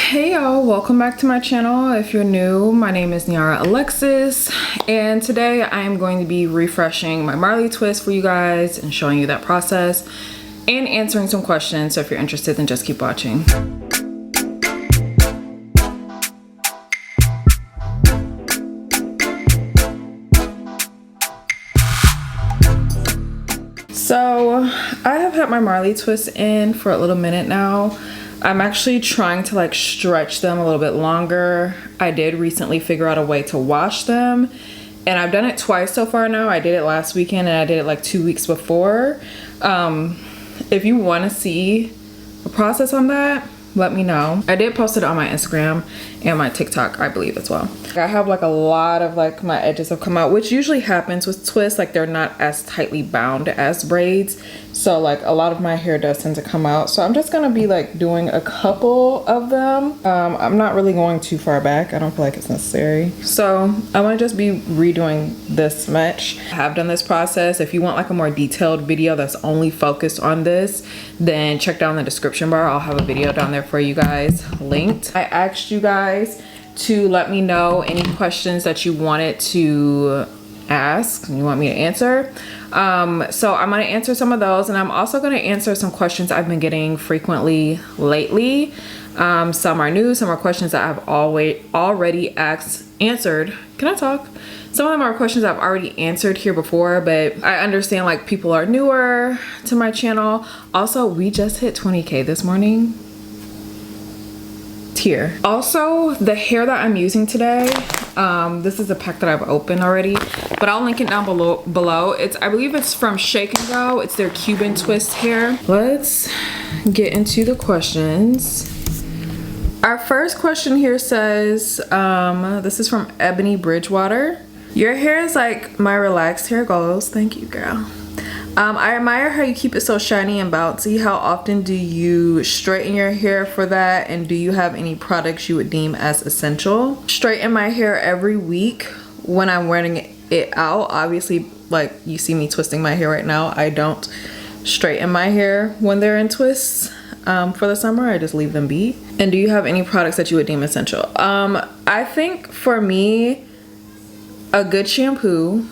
Hey y'all, welcome back to my channel. If you're new, my name is Niara Alexis, and today I am going to be refreshing my Marley twist for you guys and showing you that process and answering some questions. So if you're interested, then just keep watching. So I have had my Marley twists in for a little minute now. I'm actually trying to like stretch them a little bit longer. I did recently figure out a way to wash them, and I've done it twice so far now. I did it last weekend and I did it like 2 weeks before. If you want to see the process on that, let me know. I did post it on my Instagram and my TikTok, I believe, as well. I have like a lot of like my edges have come out, which usually happens with twists. Like they're not as tightly bound as braids, so like a lot of my hair does tend to come out. So I'm just gonna be like doing a couple of them. I'm not really going too far back. I don't feel like it's necessary. So I'm gonna just be redoing this much. I have done this process. If you want like a more detailed video that's only focused on this, then check down the description bar. I'll have a video down there for you guys linked. I asked you guys to let me know any questions that you wanted to ask and you want me to answer. So I'm going to answer some of those, and I'm also going to answer some questions I've been getting frequently lately. Some are new, some are questions that I've already answered. Can I talk? Some of them are questions I've already answered here before, but I understand like people are newer to my channel. Also, we just hit 20K this morning. Here. Also, the hair that I'm using today, this is a pack that I've opened already, but I'll link it down below. I believe it's from Shake and Go. It's their Cuban twist hair. Let's get into the questions. Our first question here says, this is from Ebony Bridgewater. Your hair is like my relaxed hair goals. Thank you, girl. I admire how you keep it so shiny and bouncy. How often do you straighten your hair for that? And do you have any products you would deem as essential? Straighten my hair every week when I'm wearing it out. Obviously, like you see me twisting my hair right now, I don't straighten my hair when they're in twists for the summer. I just leave them be. And do you have any products that you would deem essential? I think for me, a good shampoo.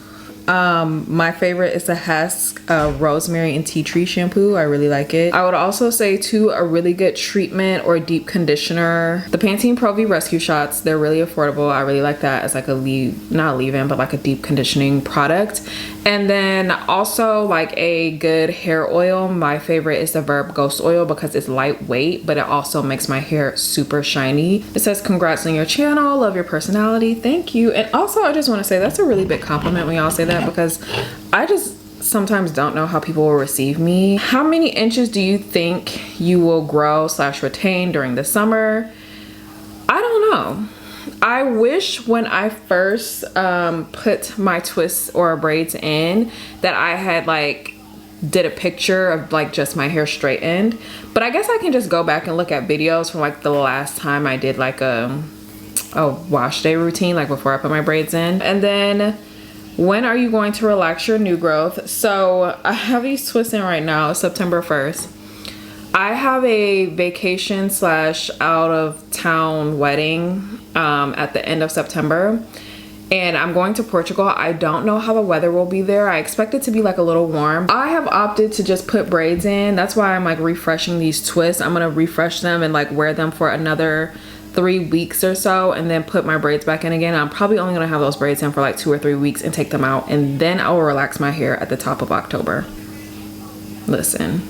My favorite is the Hask rosemary and tea tree shampoo. I really like it. I would also say too, a really good treatment or deep conditioner, the Pantene Pro V Rescue Shots. They're really affordable. I really like that as like a not leave-in, but like a deep conditioning product. And then also like a good hair oil. My favorite is the Verb Ghost Oil because it's lightweight, but it also makes my hair super shiny. It says, congrats on your channel, love your personality. Thank you. And also I just want to say that's a really big compliment when y'all say that, because I just sometimes don't know how people will receive me. How many inches do you think you will grow / retain during the summer? I don't know. I wish when I first put my twists or braids in that I had like did a picture of like just my hair straightened, but I guess I can just go back and look at videos from like the last time I did like a wash day routine, like before I put my braids in. And then when are you going to relax your new growth? So I have these twists in right now, September 1st. I have a vacation / out of town wedding at the end of September, and I'm going to Portugal. I don't know how the weather will be there. I expect it to be like a little warm. I have opted to just put braids in. That's why I'm like refreshing these twists. I'm gonna refresh them and like wear them for another 3 weeks or so, and then put my braids back in again. I'm probably only gonna have those braids in for like 2 or 3 weeks and take them out, and then I will relax my hair at the top of October. Listen,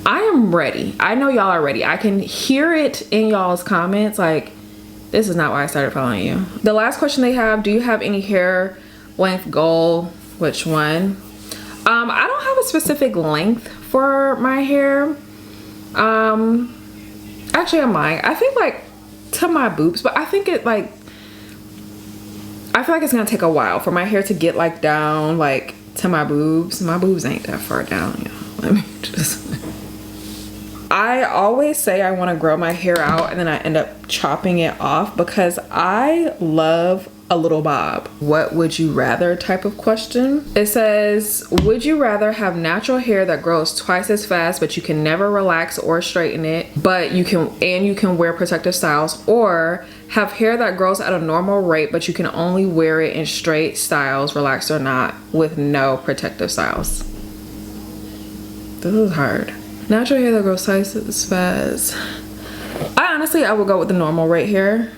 I am ready. I know y'all are ready. I can hear it in y'all's comments. Like, this is not why I started following you. The last question they have, do you have any hair length goal? Which one? I don't have a specific length for my hair. Actually, I'm lying. I think like to my boobs, but I think it like, I feel like it's gonna take a while for my hair to get like down like to my boobs. My boobs ain't that far down, y'all. Let me just... I always say I want to grow my hair out and then I end up chopping it off because I love a little bob. What would you rather type of question. It says, would you rather have natural hair that grows twice as fast but you can never relax or straighten it, but you can wear protective styles, or have hair that grows at a normal rate but you can only wear it in straight styles, relaxed or not, with no protective styles? This is hard. Natural hair that grows twice as fast. I would go with the normal rate hair,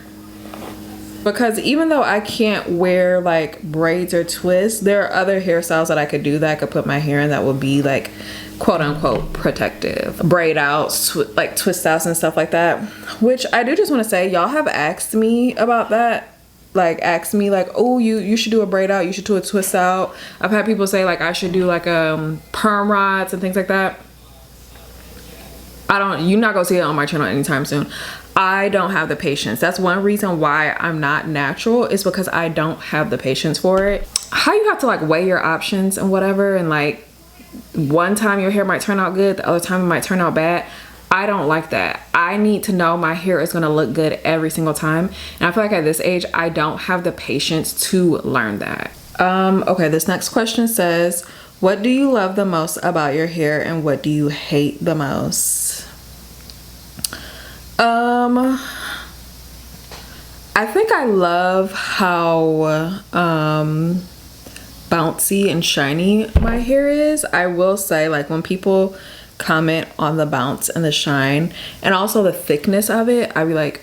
because even though I can't wear like braids or twists, there are other hairstyles that I could do that I could put my hair in that would be like quote unquote protective. Braid outs, like twist outs and stuff like that. Which I do just want to say, y'all have asked me about that. Like asked me like, oh, you should do a braid out, you should do a twist out. I've had people say like I should do like perm rods and things like that. You're not gonna see it on my channel anytime soon. I don't have the patience. That's one reason why I'm not natural, is because I don't have the patience for it. How you have to like weigh your options and whatever, and like one time your hair might turn out good, the other time it might turn out bad. I don't like that. I need to know my hair is gonna look good every single time. And I feel like at this age, I don't have the patience to learn that. Okay, this next question says, what do you love the most about your hair and what do you hate the most? I think I love how bouncy and shiny my hair is. I will say, like, when people comment on the bounce and the shine and also the thickness of it, I'd be like,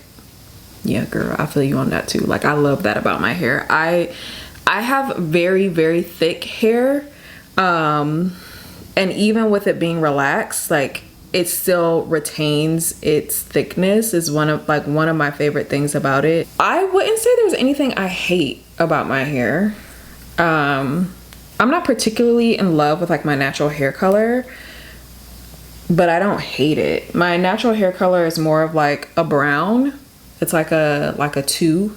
yeah girl, I feel you on that too. Like, I love that about my hair. I have very, very thick hair, and even with it being relaxed, like, it still retains its thickness. Is one of my favorite things about it. I wouldn't say there's anything I hate about my hair. I'm not particularly in love with like my natural hair color, but I don't hate it. My natural hair color is more of like a brown. It's like a 2,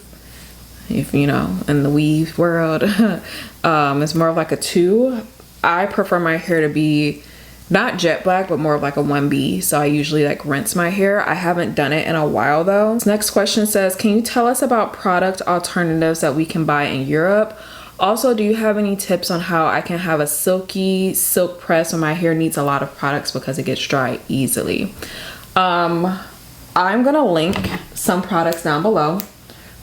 if you know, in the weave world. It's more of like a 2. I prefer my hair to be not jet black, but more of like a 1B. So I usually like rinse my hair. I haven't done it in a while though. This next question says, can you tell us about product alternatives that we can buy in Europe? Also, do you have any tips on how I can have a silky silk press when my hair needs a lot of products because it gets dry easily? I'm gonna link some products down below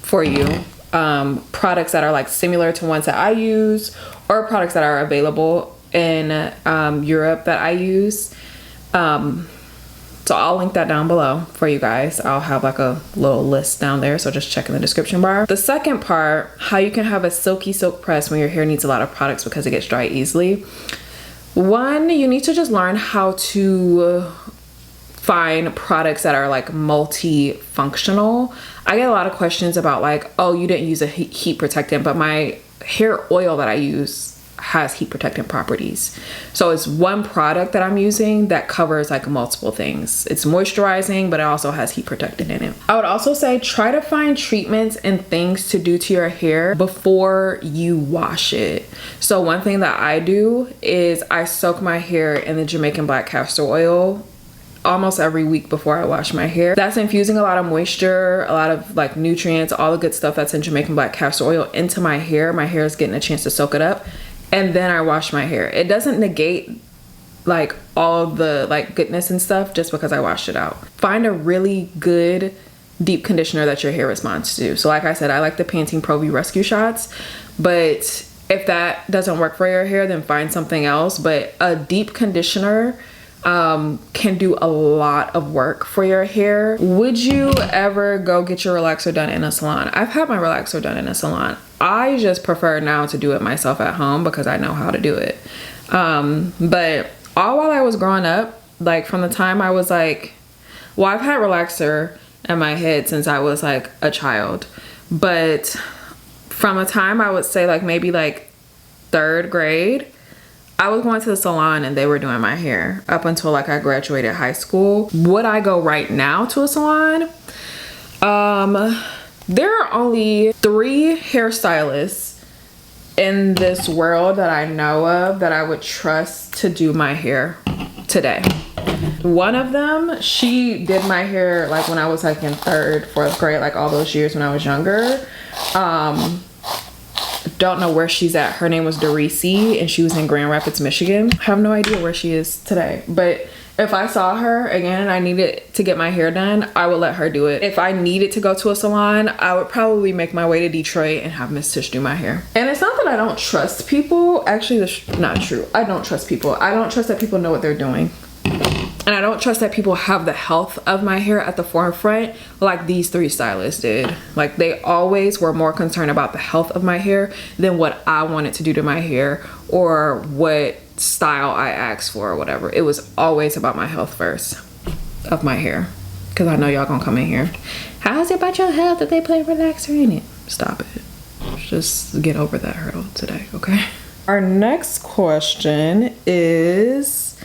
for you. Products that are like similar to ones that I use, or products that are available in Europe that I use. So I'll link that down below for you guys. I'll have like a little list down there, so just check in the description bar. The second part, how you can have a silky silk press when your hair needs a lot of products because it gets dry easily. One, you need to just learn how to find products that are like multi-functional. I get a lot of questions about like, oh, you didn't use a heat protectant, but my hair oil that I use has heat protectant properties. So it's one product that I'm using that covers like multiple things. It's moisturizing, but it also has heat protectant in it. I would also say try to find treatments and things to do to your hair before you wash it. So one thing that I do is I soak my hair in the Jamaican black castor oil almost every week before I wash my hair. That's infusing a lot of moisture, a lot of like nutrients, all the good stuff that's in Jamaican black castor oil into my hair. My hair is getting a chance to soak it up. And then I wash my hair. It doesn't negate like all the like goodness and stuff just because I washed it out. Find a really good deep conditioner that your hair responds to. So like I said, I like the Pantene Pro V Rescue Shots, but if that doesn't work for your hair, then find something else. But a deep conditioner can do a lot of work for your hair. Would you ever go get your relaxer done in a salon? I've had my relaxer done in a salon. I just prefer now to do it myself at home because I know how to do it. But all while I was growing up, like from the time I was like, well, I've had relaxer in my head since I was like a child, but from a time I would say like maybe like 3rd grade, I was going to the salon and they were doing my hair up until like I graduated high school. Would I go right now to a salon? There are only 3 hairstylists in this world that I know of that I would trust to do my hair today. One of them, she did my hair like when I was like in 3rd, 4th grade, like all those years when I was younger. don't know where she's at. Her name was Dorisi and she was in Grand Rapids, Michigan. I have no idea where she is today, but if I saw her again and I needed to get my hair done, I would let her do it. If I needed to go to a salon, I would probably make my way to Detroit and have Miss Tish do my hair. And it's not that I don't trust people. Actually, that's not true. I don't trust people. I don't trust that people know what they're doing. And I don't trust that people have the health of my hair at the forefront like these 3 stylists did. Like, they always were more concerned about the health of my hair than what I wanted to do to my hair or what style I asked for or whatever. It was always about my health first of my hair. Because I know y'all gonna come in here, how's it about your health that they play relaxer in it? Stop it. Just get over that hurdle today, okay? Our next question is,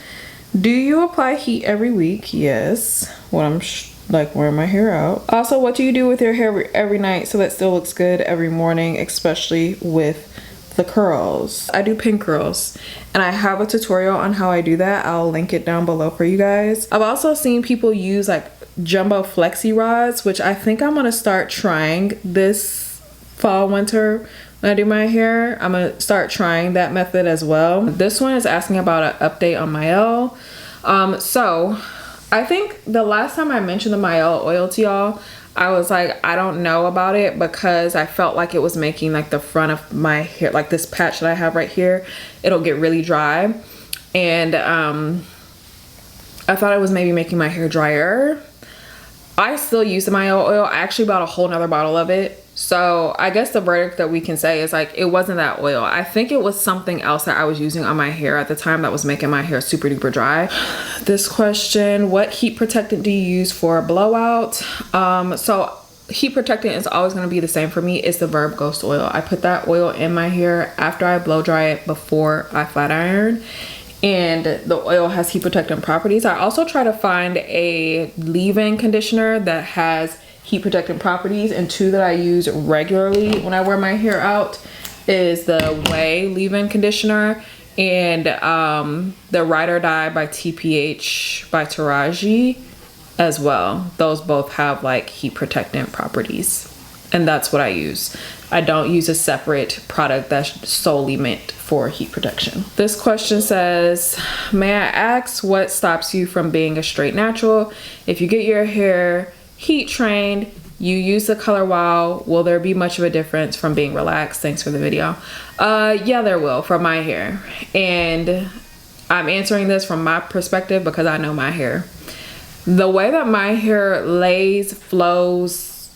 do you apply heat every week? Yes. When I'm like wearing my hair out. Also, what do you do with your hair every night so that it still looks good every morning, especially with the curls? I do pin curls and I have a tutorial on how I do that. I'll link it down below for you guys. I've also seen people use like jumbo flexi rods, which I think I'm gonna start trying this fall winter. When I do my hair, I'm gonna start trying that method as well. This one is asking about an update on Mael. So I think the last time I mentioned the Mael oil to y'all, I was like, I don't know about it because I felt like it was making like the front of my hair, like this patch that I have right here, it'll get really dry. And I thought it was maybe making my hair drier. I still use the Mael oil. I actually bought a whole nother bottle of it. So I guess the verdict that we can say is like, it wasn't that oil. I think it was something else that I was using on my hair at the time that was making my hair super duper dry. This question, what heat protectant do you use for a blowout? So heat protectant is always going to be the same for me. It's the Verb Ghost oil. I put that oil in my hair after I blow dry it before I flat iron. And the oil has heat protectant properties. I also try to find a leave-in conditioner that has heat protectant properties, and 2 that I use regularly when I wear my hair out is the Way leave-in conditioner and the Ride or Die by TPH by Taraji as well. Those both have like heat protectant properties, and that's what I use. I don't use a separate product that's solely meant for heat protection. This question says, may I ask what stops you from being a straight natural? If you get your hair heat trained, you use the color wow, will there be much of a difference from being relaxed? Thanks for the video. Yeah, there will for my hair. And I'm answering this from my perspective because I know my hair. The way that my hair lays, flows,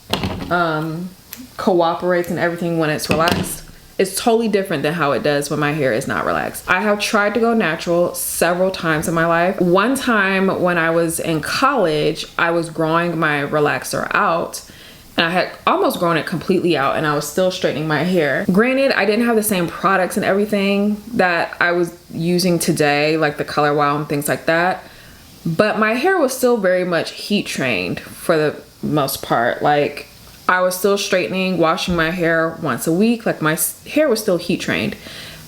cooperates and everything when it's relaxed is totally different than how it does when my hair is not relaxed. I have tried to go natural several times in my life. One time when I was in college, I was growing my relaxer out and I had almost grown it completely out and I was still straightening my hair. Granted, I didn't have the same products and everything that I was using today, like the Color Wow and things like that, but my hair was still very much heat trained for the most part. Like, I was still straightening, washing my hair once a week. Like, my hair was still heat trained.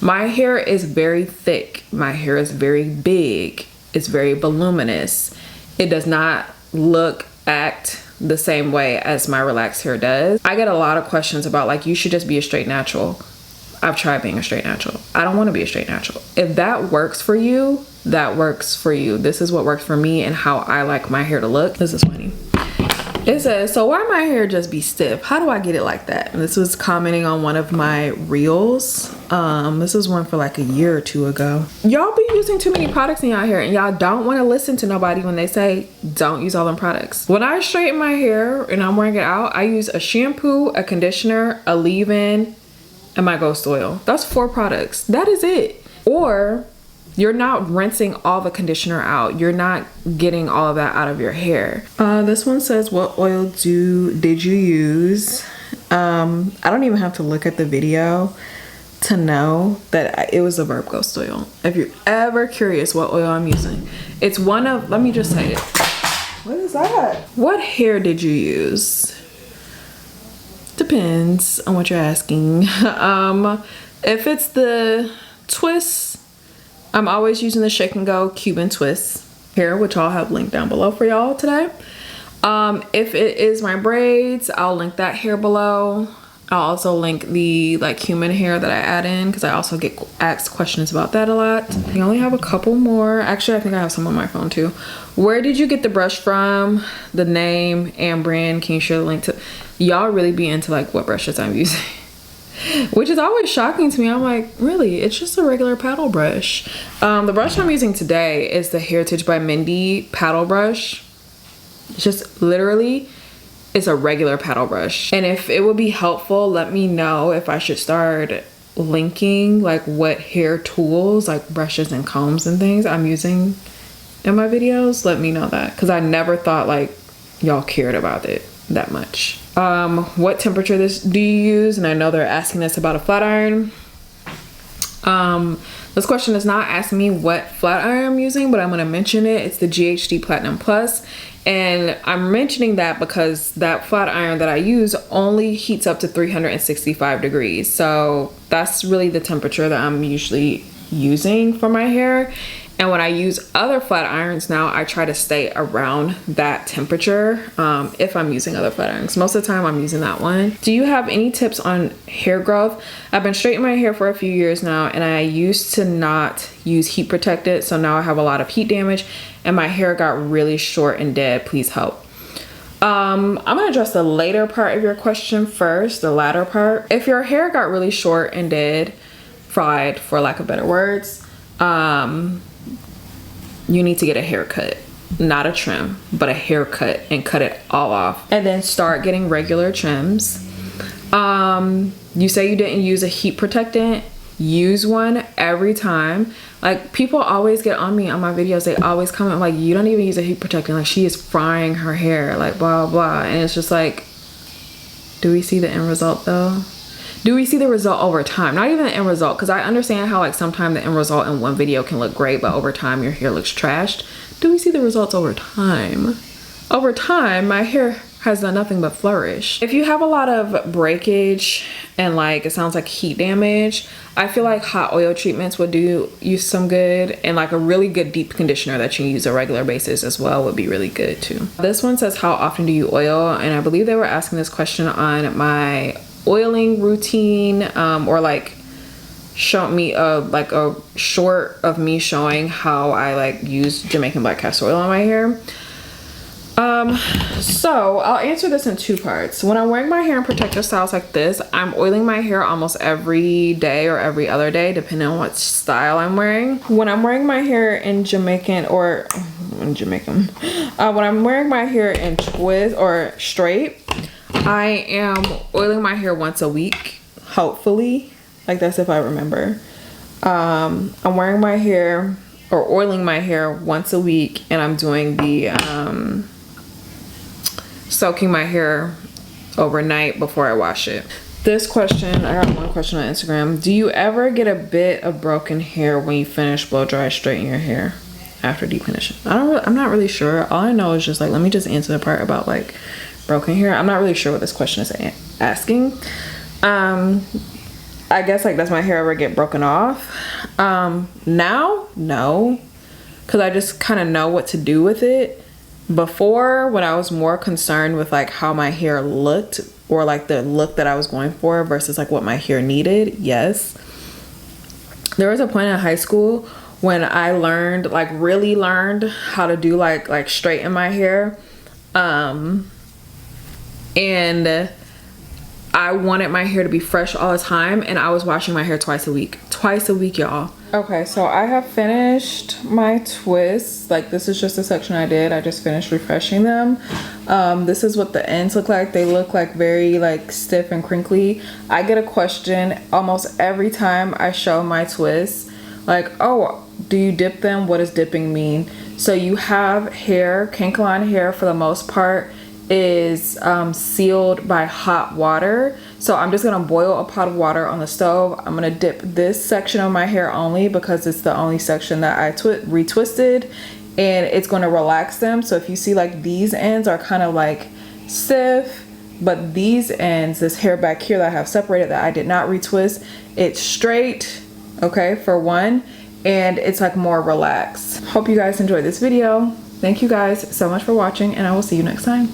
My hair is very thick. My hair is very big. It's very voluminous. It does not act the same way as my relaxed hair does. I get a lot of questions about like, you should just be a straight natural. I've tried being a straight natural. I don't want to be a straight natural. If that works for you, that works for you. This is what works for me and how I like my hair to look. This is funny. It says, so why my hair just be stiff? How do I get it like that? And this was commenting on one of my reels. This is one for like a year or 2 ago. Y'all be using too many products in y'all hair and y'all don't want to listen to nobody when they say don't use all them products. When I straighten my hair and I'm wearing it out, I use a shampoo, a conditioner, a leave-in, and my ghost oil. That's 4 products. That is it. Or you're not rinsing all the conditioner out. You're not getting all of that out of your hair. This one says, what oil did you use? I don't even have to look at the video to know that it was a Verb Ghost oil. If you're ever curious what oil I'm using, it's one of, let me just say it. What is that? What hair did you use? Depends on what you're asking. If it's the twists, I'm always using the Shake and Go Cuban Twist here, which I'll have linked down below for y'all today. If it is my braids, I'll link that here below. I'll also link the like human hair that I add in, because I also get asked questions about that a lot. I only have a couple more. Actually, I think I have some on my phone too. Where did you get the brush from? The name and brand. Can you share the link to? Y'all really be into like what brushes I'm using. Which is always shocking to me. I'm like, really? It's just a regular paddle brush. The brush I'm using today is the Heritage by Mindy paddle brush. It's just literally, it's a regular paddle brush. And if it would be helpful, let me know if I should start linking like what hair tools, like brushes and combs and things I'm using in my videos. Let me know that, because I never thought like y'all cared about it that much. What temperature do you use? And I know they're asking us about a flat iron. This question is not asking me what flat iron I'm using, but I'm going to mention it. It's the GHD Platinum Plus. And I'm mentioning that because that flat iron that I use only heats up to 365 degrees. So that's really the temperature that I'm usually using for my hair. And when I use other flat irons now, I try to stay around that temperature if I'm using other flat irons. Most of the time I'm using that one. Do you have any tips on hair growth? I've been straightening my hair for a few years now, and I used to not use heat protected. So now I have a lot of heat damage and my hair got really short and dead. Please help. I'm gonna address the later part of your question first, the latter part. If your hair got really short and dead, fried for lack of better words, you need to get a haircut, not a trim, but a haircut, and cut it all off. And then start getting regular trims. You say you didn't use a heat protectant. Use one every time. Like, people always get on me on my videos. They always comment like, you don't even use a heat protectant. Like, she is frying her hair, like blah, blah. And it's just like, do we see the end result though? Do we see the result over time? Not even the end result, because I understand how like sometimes the end result in one video can look great, but over time your hair looks trashed. Do we see the results over time? Over time, my hair has done nothing but flourish. If you have a lot of breakage and like it sounds like heat damage, I feel like hot oil treatments would do you some good, and like a really good deep conditioner that you use on a regular basis as well would be really good too. This one says, how often do you oil? And I believe they were asking this question on my oiling routine, or like show me like a short of me showing how I like use Jamaican black castor oil on my hair. So I'll answer this in two parts. When I'm wearing my hair in protective styles like this, I'm oiling my hair almost every day or every other day, depending on what style I'm wearing. When I'm wearing my hair in Jamaican or when I'm wearing my hair in twist or straight, I am oiling my hair once a week, hopefully. Like, that's if I remember. I'm wearing my hair or oiling my hair once a week, and I'm doing the soaking my hair overnight before I wash it. This question, I got one question on Instagram. Do you ever get a bit of broken hair when you finish blow dry straighten your hair after deep condition? I'm not really sure. All I know is just like, let me just answer the part about like broken hair. I'm not really sure what this question is asking. I guess like, does my hair ever get broken off? Now, no, because I just kind of know what to do with it. Before, when I was more concerned with like how my hair looked, or like the look that I was going for versus like what my hair needed, yes. There was a point in high school when I learned, like really learned how to do like straighten my hair. And I wanted my hair to be fresh all the time, and I was washing my hair twice a week, y'all. Okay, so I have finished my twists. Like, this is just a section I did. I just finished refreshing them. This is what the ends look like. They look like very like stiff and crinkly. I get a question almost every time I show my twists, like, oh, do you dip them? What does dipping mean? So you have hair, Kankalan hair for the most part is sealed by hot water. So I'm just gonna boil a pot of water on the stove. I'm gonna dip this section of my hair only because it's the only section that I retwisted, and it's gonna relax them. So if you see like these ends are kind of like stiff, but these ends, this hair back here that I have separated that I did not retwist, it's straight, okay, for one, and it's like more relaxed. Hope you guys enjoyed this video. Thank you guys so much for watching, and I will see you next time.